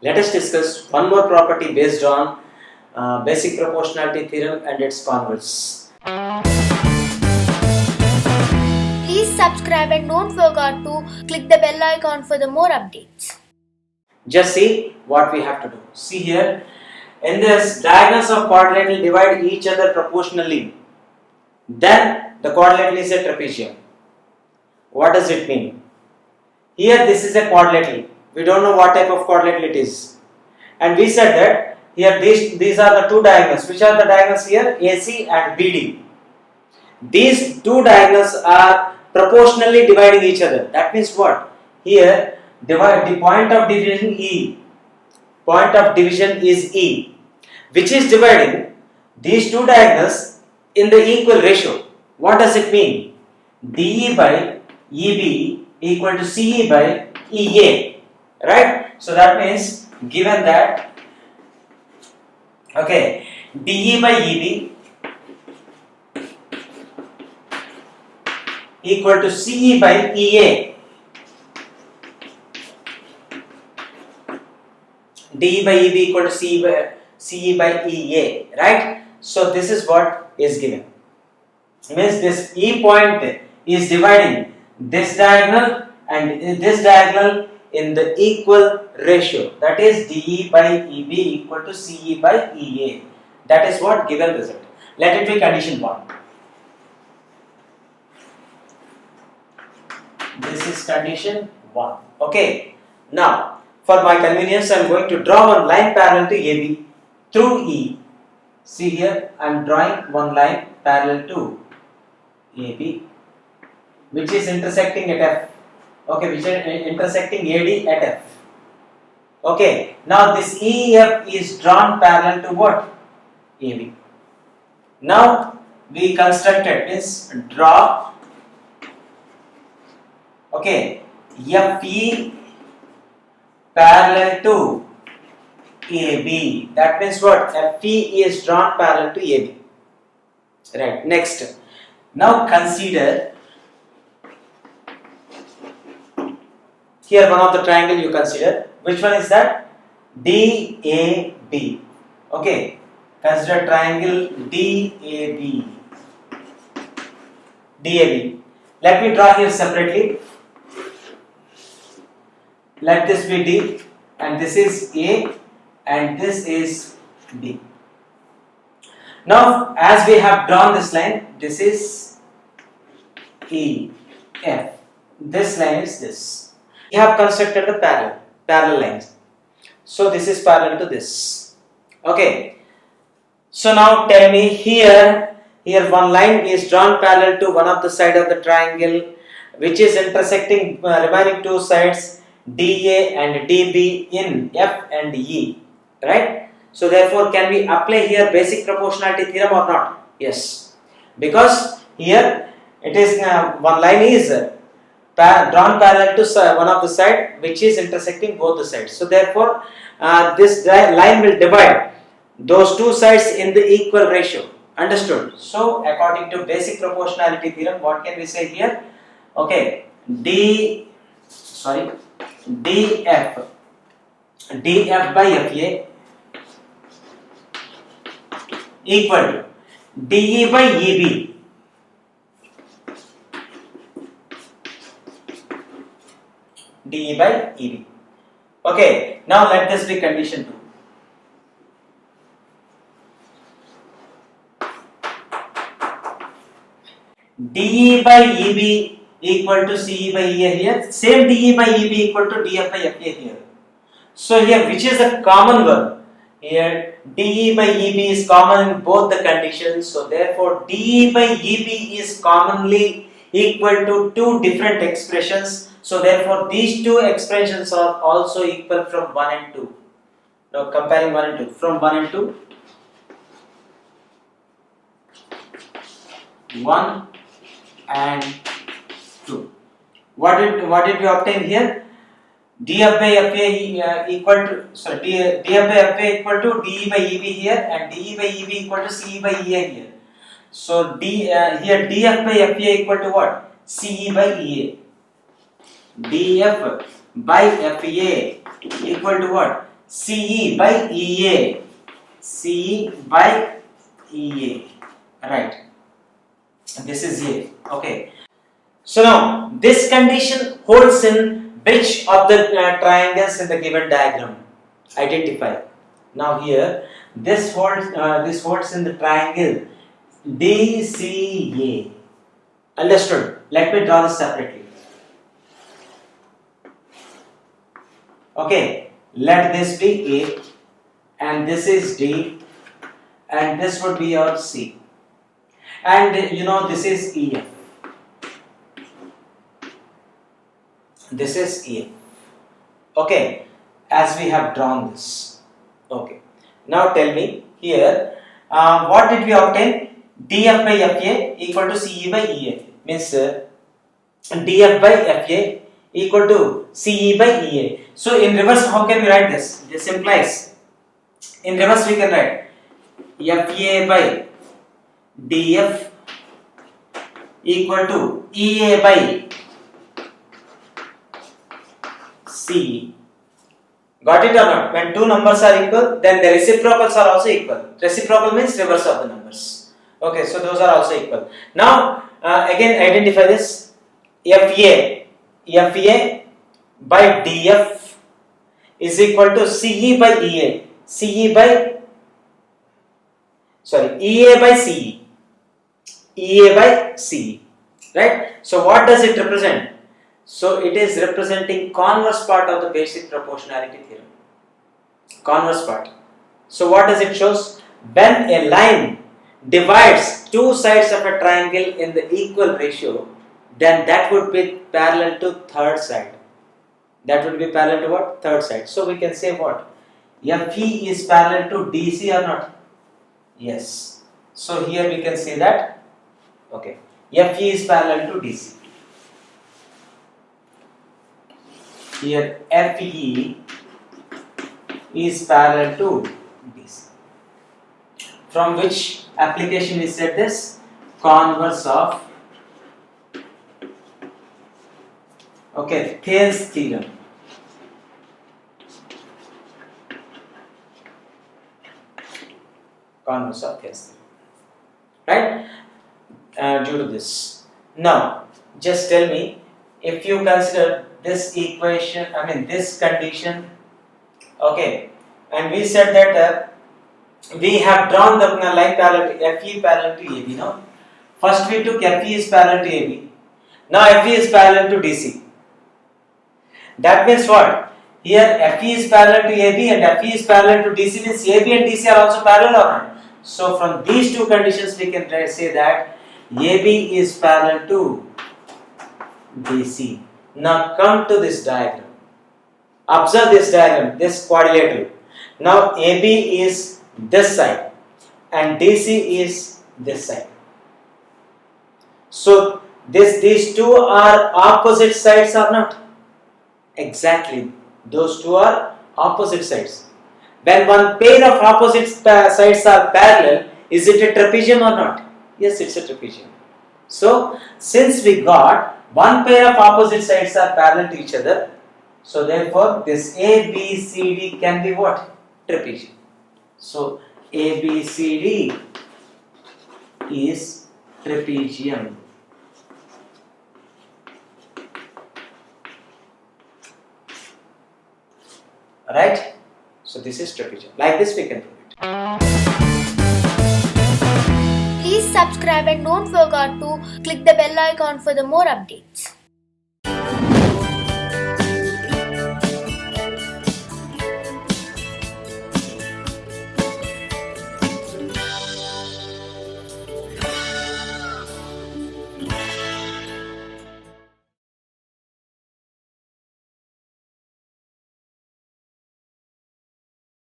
Let us discuss one more property based on basic proportionality theorem and its converse. Please subscribe and don't forget to click the bell icon for the more updates. Just see what we have to do. See here, in this, diagonals of quadrilateral divide each other proportionally. Then the quadrilateral is a trapezium. What does it mean? Here this is a quadrilateral. We don't know what type of quadrilateral it is. And we said that here these are the two diagonals. Which are the diagonals here? AC and BD. These two diagonals are proportionally dividing each other. That means what? Here divide the point of division E. Point of division is E, which is dividing these two diagonals in the equal ratio. What does it mean? DE by EB equal to CE by EA, right? So that means given that, okay, DE by EB equal to CE by EA. DE by EB equal to CE by EA, right? So this is what is given. Means this E point is dividing this diagonal and this diagonal in the equal ratio. That is DE by EB equal to CE by EA. That is what given result. Let it be condition 1. This is condition 1. Okay. Now, for my convenience, I am going to draw one line parallel to AB through E. See here, I am drawing one line parallel to AB, which is intersecting at F. Okay, which is intersecting AD at F. Okay, now this EF is drawn parallel to what? AB. Now we constructed, means draw, okay, FE parallel to AB. That means what? FE is drawn parallel to AB. Right, next. Now consider here one of the triangle you consider. Which one is that? DAB. Okay, consider triangle DAB. DAB. Let me draw here separately. Let this be D and this is A and this is B. Now as we have drawn this line, this is E, F. This line is this. We have constructed the parallel lines. So this is parallel to this. Okay. So now tell me here one line is drawn parallel to one of the side of the triangle, which is intersecting remaining two sides DA and DB in F and E, right? So therefore, can we apply here basic proportionality theorem or not? Yes, because here it is one line is drawn parallel to one of the side which is intersecting both the sides. So therefore, this line will divide those two sides in the equal ratio. Understood? So according to basic proportionality theorem, what can we say here? Okay, DF by FA equal to DE by EB DE by EB. Okay, now let this be condition 2. DE by EB equal to CE by EA here. Same DE by EB equal to DF by FA here. So here which is the common one? Here DE by EB is common in both the conditions. So therefore DE by EB is commonly equal to two different expressions. So therefore these two expressions are also equal from 1 and 2. Now comparing 1 and 2. From 1 and 2. 1 and 2. What did we obtain here? DF by FA equal to DF by FA equal to DE by EB here and DE by EB equal to CE by EA here. So here DF by FA equal to what? CE by EA. DF by FA equal to what? CE by EA. CE by EA. Right. This is A. Okay. So now this condition holds in which of the triangles in the given diagram? Identify. Now here this holds in the triangle DCA. Understood? Let me draw this separately. Okay, let this be A and this is D and this would be your C. And this is EF. This is EF. Okay, as we have drawn this. Okay, now tell me here, what did we obtain? DF by FA equal to CE by EA. Means DF by FA equal to CE by EA. So in reverse, how can we write this? This implies, in reverse we can write FA by DF equal to EA by CE. Got it or not? When two numbers are equal, then the reciprocals are also equal. Reciprocal means reverse of the numbers. Okay, so those are also equal. Now again identify this. FA by DF is equal to CE by EA. EA by CE. EA by CE. Right? So what does it represent? So it is representing converse part of the basic proportionality theorem. Converse part. So what does it shows? When a line divides two sides of a triangle in the equal ratio, then that would be parallel to third side. That would be parallel to what? Third side. So we can say what? FE is parallel to DC or not? Yes. So here we can say that, okay, FE is parallel to DC. Here FE is parallel to DC. From which application we said this? Converse of, okay, Thales theorem. Converse of Thales theorem. Right? Due to this. Now, just tell me, if you consider this equation, this condition, okay, and we said that we have drawn the line parallel to FE parallel to AB. No? First we took FE is parallel to AB. Now FE is parallel to DC. That means what? Here FE is parallel to AB and FE is parallel to DC, means AB and DC are also parallel or not? So from these two conditions we can say that AB is parallel to DC. Now come to this diagram. Observe this diagram, this quadrilateral. Now AB is this side and DC is this side. So these two are opposite sides or not? Exactly. Those two are opposite sides. When one pair of opposite sides are parallel, is it a trapezium or not? Yes, it's a trapezium. So since we got one pair of opposite sides are parallel to each other, so therefore this ABCD can be what? Trapezium. So ABCD is trapezium. Right? So this is trapezium. Like this we can prove it. Please subscribe and don't forget to click the bell icon for the more updates.